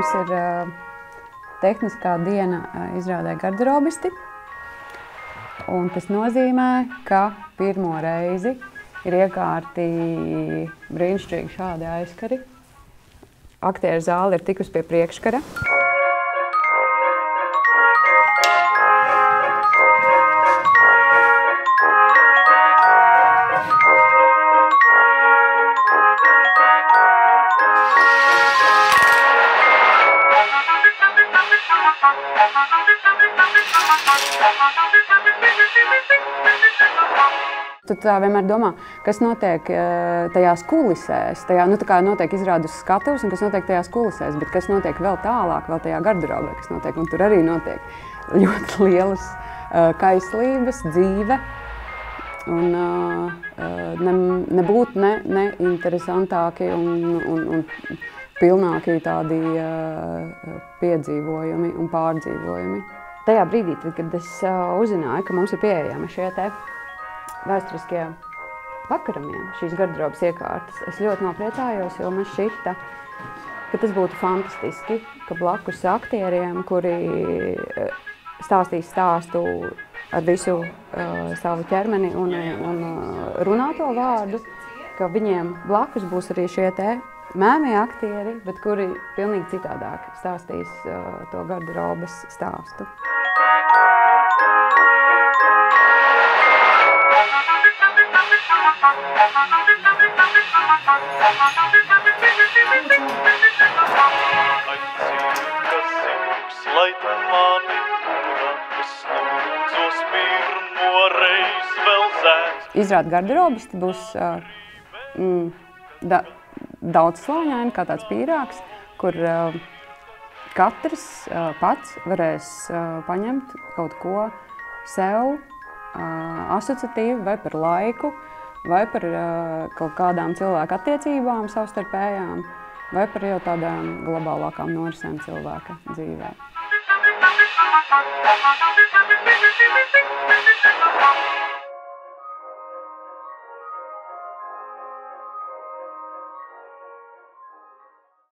mums ir tehniskā diena izrādē garderobisti. Un tas nozīmē, ka pirmo reizi ir iekārti brīnišķīgi šādi aizkari. Aktieru zāle ir tikusi pie priekškara. Tu tā vienmēr domā, kas notiek tajās kulisēs, tā kā notiek izrāde uz skatuves un kas notiek tajās kulisēs, bet kas notiek vēl tālāk, vēl tajā garderobē, kas notiek, un tur arī notiek ļoti lielas kaislības, dzīve, un nebūt ne interesantāki un pilnāki tādi piedzīvojumi un pārdzīvojumi. Tajā brīdī, kad es uzzināju, ka mums ir pieejami šie te vēsturiskie vakaramie, šīs garderobas iekārtas, es ļoti nopriecājos, jo man šķita, ka tas būtu fantastiski, ka blakus aktieriem, kuri stāstīs stāstu ar visu savu ķermeni un runāto vārdu, ka viņiem blakus būs arī šie te mēmie aktieri, bet kuri pilnīgi citādāk stāstīs to garderobas stāstu. Izrāde garderobisti būs daudzslāņaini, kā tāds pīrāgs, kur katrs pats varēs paņemt kaut ko sev asociatīvi vai par laiku, vai par kaut kādām cilvēku attiecībām savstarpējām, vai par jau tādām globālākām norisēm cilvēka dzīvē.